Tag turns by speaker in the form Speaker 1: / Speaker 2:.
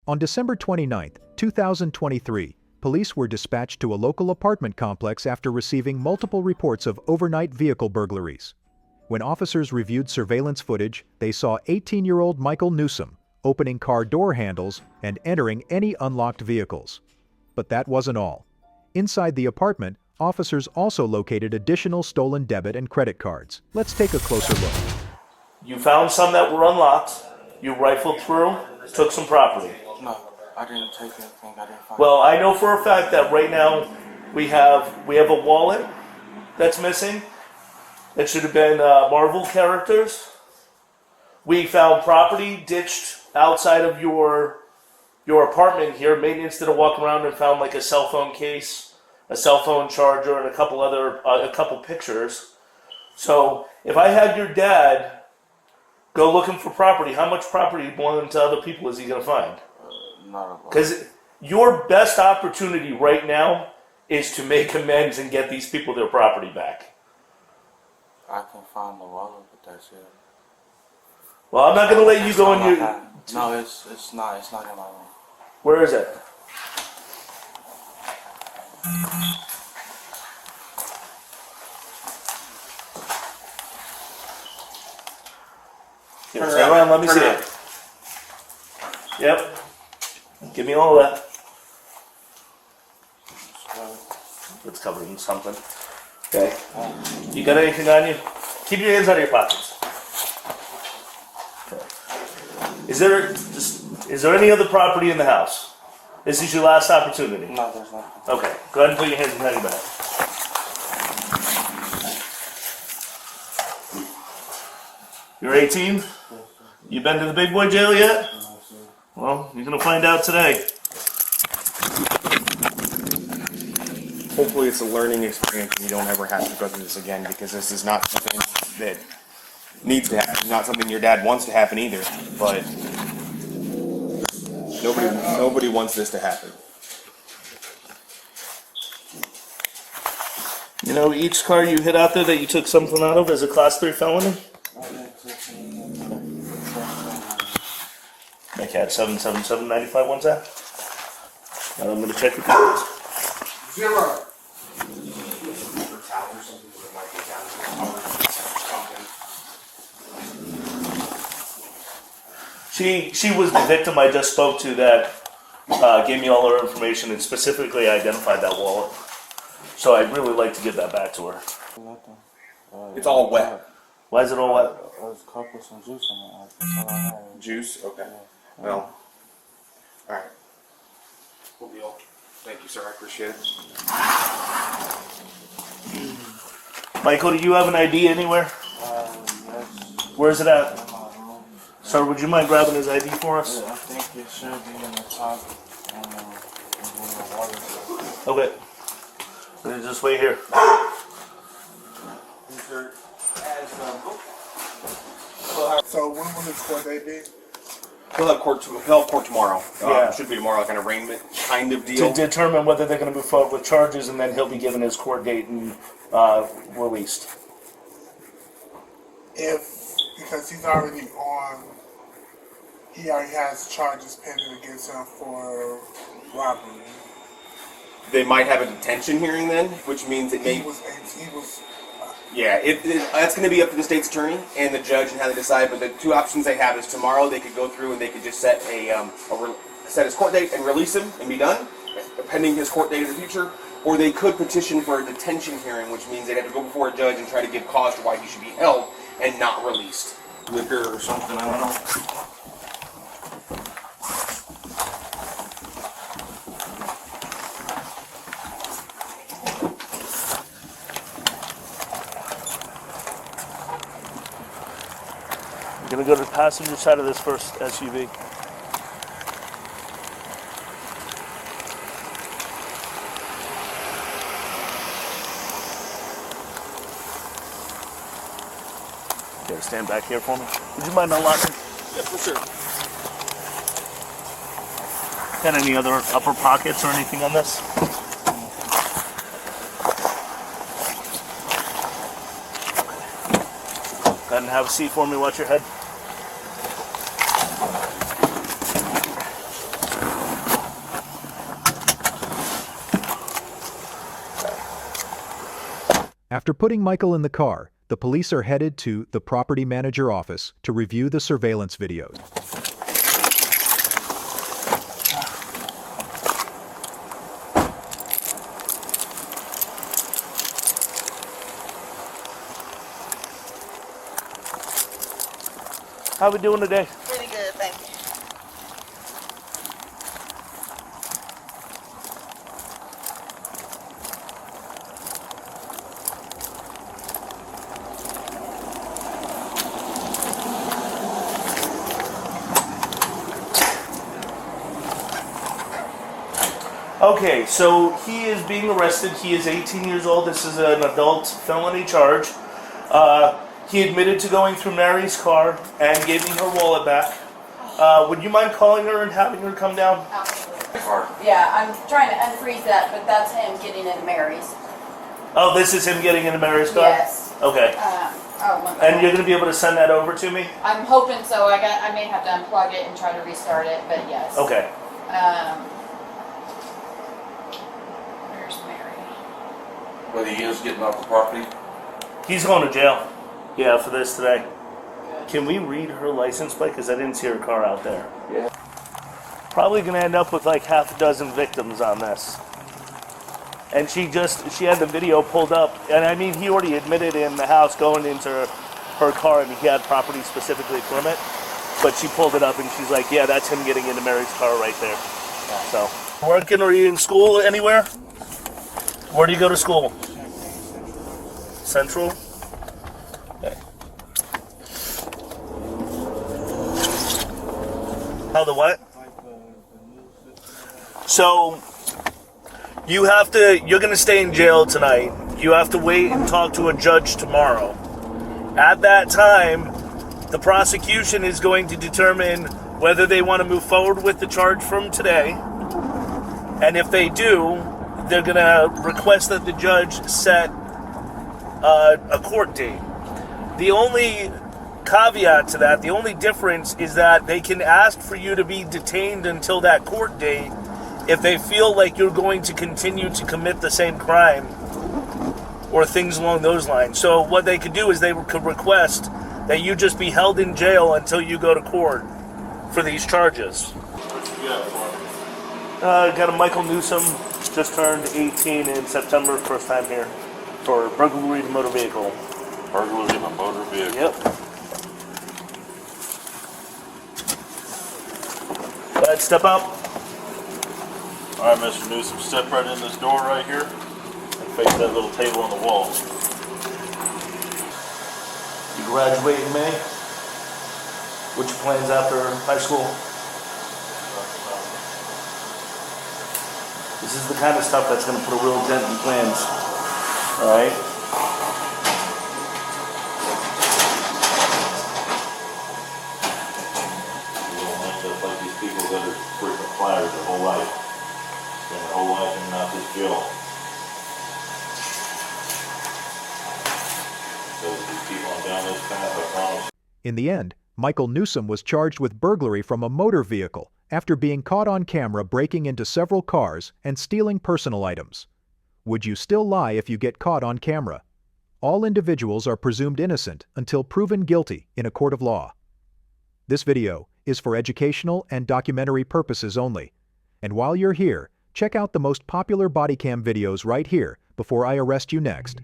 Speaker 1: On December 29, 2023, police were dispatched to a local apartment complex after receiving multiple reports of overnight vehicle burglaries. When officers reviewed surveillance footage, they saw 18-year-old Michael Newsom opening car door handles and entering any unlocked vehicles. But that wasn't all. Inside the apartment, officers also located additional stolen debit and credit cards. Let's take a closer look.
Speaker 2: You found some that were unlocked. You rifled through, took some property.
Speaker 3: No, I didn't take anything. I didn't find.
Speaker 2: Well, I know for a fact that right now we have a wallet that's missing. That should have been Marvel characters. We found property ditched outside of your apartment here. Maintenance did a walk around and found like a cell phone case, a cell phone charger, and a couple pictures. So if I had your dad go looking for property, how much property belonging to other people is he going to find?
Speaker 3: Not a lot.
Speaker 2: Because your best opportunity right now is to make amends and get these people their property back.
Speaker 3: I can find the wallet, but that's it.
Speaker 2: Well, I'm not going to let you go in your...
Speaker 3: No, it's not in my room.
Speaker 2: Where is it? Here, turn around, let me see it. Yep. Give me all of that. It's covered in something. Okay. You got anything on you? Keep your hands out of your pockets. Okay. Is there any other property in the house? This is your last opportunity.
Speaker 3: No, there's nothing.
Speaker 2: Okay. Go ahead and put your hands behind your back. You're 18? You been to the big boy jail yet?
Speaker 3: No, sir.
Speaker 2: Well, you're gonna find out today.
Speaker 4: Hopefully it's a learning experience and you don't ever have to go through this again, because this is not something that needs to happen. It's not something your dad wants to happen either, but nobody wants this to happen.
Speaker 2: You know, each car you hit out there that you took something out of is a class 3 felony? Okay, 77795, what's that? Now I'm going to check your cards.
Speaker 4: 0.
Speaker 2: She was the victim I just spoke to that gave me all her information and specifically identified that wallet. So I'd really like to give that back to her.
Speaker 3: Nothing.
Speaker 4: It's all wet.
Speaker 2: Why is it all wet?
Speaker 3: There's a cup with some juice in it. That's all I had.
Speaker 4: Juice? Okay. Well, alright. Cool deal. Thank you, sir. I appreciate it.
Speaker 2: Michael, do you have an ID anywhere?
Speaker 3: Yes.
Speaker 2: Where's it at?
Speaker 3: In my room.
Speaker 2: Sir, would you mind grabbing his ID for us?
Speaker 3: I think it should be in the top. In the water.
Speaker 2: Okay. We'll just wait here.
Speaker 5: So when will his court date be?
Speaker 4: He'll have court tomorrow.
Speaker 2: Yeah.
Speaker 4: Should be tomorrow, like an arraignment kind of deal.
Speaker 2: To determine whether they're going to move forward with charges, and then he'll be given his court date and released.
Speaker 5: Because he's already on, he already has charges pending against him for robbery.
Speaker 4: They might have a detention hearing then, which means it may...
Speaker 5: He was
Speaker 4: Yeah, that's going to be up to the state's attorney and the judge and how they decide. But the two options they have is tomorrow they could go through and they could just set set his court date and release him and be done, pending his court date in the future. Or they could petition for a detention hearing, which means they'd have to go before a judge and try to give cause to why he should be held and not released.
Speaker 3: Liquor or something, I don't know.
Speaker 2: I'm going to go to the passenger side of this first SUV. Okay, stand back here for me. Would you mind unlocking?
Speaker 4: Yeah, for sure.
Speaker 2: Got any other upper pockets or anything on this? Go ahead and have a seat for me. Watch your head.
Speaker 1: After putting Michael in the car, the police are headed to the property manager office to review the surveillance videos.
Speaker 2: How we doing today?
Speaker 6: Pretty good, thank you.
Speaker 2: Okay, so he is being arrested. He is 18 years old. This is an adult felony charge. He admitted to going through Mary's car and giving her wallet back. Would you mind calling her and having her come down?
Speaker 6: Absolutely. Yeah, I'm trying to unfreeze that, but that's him getting into Mary's.
Speaker 2: Oh, this is him getting into Mary's car?
Speaker 6: Yes.
Speaker 2: Okay. And you're going to be able to send that over to me?
Speaker 6: I'm hoping so. I may have to unplug it and try to restart it, but yes.
Speaker 2: Okay.
Speaker 6: Where's Mary?
Speaker 3: But he is getting off the property.
Speaker 2: He's going to jail. Yeah, for this today. Can we read her license plate? Because I didn't see her car out there.
Speaker 3: Yeah.
Speaker 2: Probably going to end up with like half a dozen victims on this. And she had the video pulled up. And I mean, he already admitted in the house going into her car and he had property specifically from it. But she pulled it up and she's like, yeah, that's him getting into Mary's car right there. So, working or are you in school anywhere? Where do you go to school? Central? Okay. How the what? So, you're going to stay in jail tonight. You have to wait and talk to a judge tomorrow. At that time, the prosecution is going to determine whether they want to move forward with the charge from today. And if they do, they're going to request that the judge set a court date. The only caveat to that, the only difference is that they can ask for you to be detained until that court date if they feel like you're going to continue to commit the same crime or things along those lines. So what they could do is they could request that you just be held in jail until you go to court for these charges. Got a Michael Newsom, just turned 18 in September, first time here, for burglary of a motor vehicle.
Speaker 3: Burglary of a motor vehicle.
Speaker 2: Yep. Go ahead, step up.
Speaker 3: All right, Mr. Newsom, step right in this door right here and face that little table on the wall.
Speaker 2: You graduate in May. What's your plans after high school? This is the kind of stuff that's going to put a real dent in plans. All right?
Speaker 3: You don't end up like these people that are frequent flyers their whole life. Spend their whole life in and out this jail. So if you keep on down this path, I promise.
Speaker 1: In the end, Michael Newsom was charged with burglary from a motor vehicle after being caught on camera breaking into several cars and stealing personal items. Would you still lie if you get caught on camera? All individuals are presumed innocent until proven guilty in a court of law. This video is for educational and documentary purposes only. And while you're here, check out the most popular body cam videos right here before I arrest you next.